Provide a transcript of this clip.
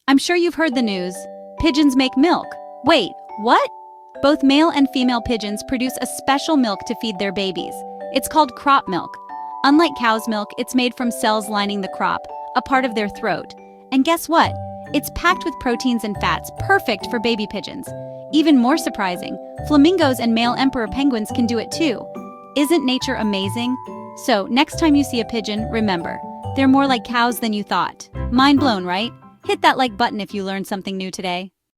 I'm sure you've heard the news. Pigeons make milk. Wait, what? Both male and female pigeons produce a special milk to feed their babies. It's called crop milk. Unlike cow's milk, it's made from cells lining the crop, a part of their throat. And guess what? It's packed with proteins and fats, perfect for baby pigeons. Even more surprising, flamingos and male emperor penguins can do it too. Isn't nature amazing? So, next time you see a pigeon, remember, they're more like cows than you thought. Mind blown, right? Hit that like button if you learned something new today.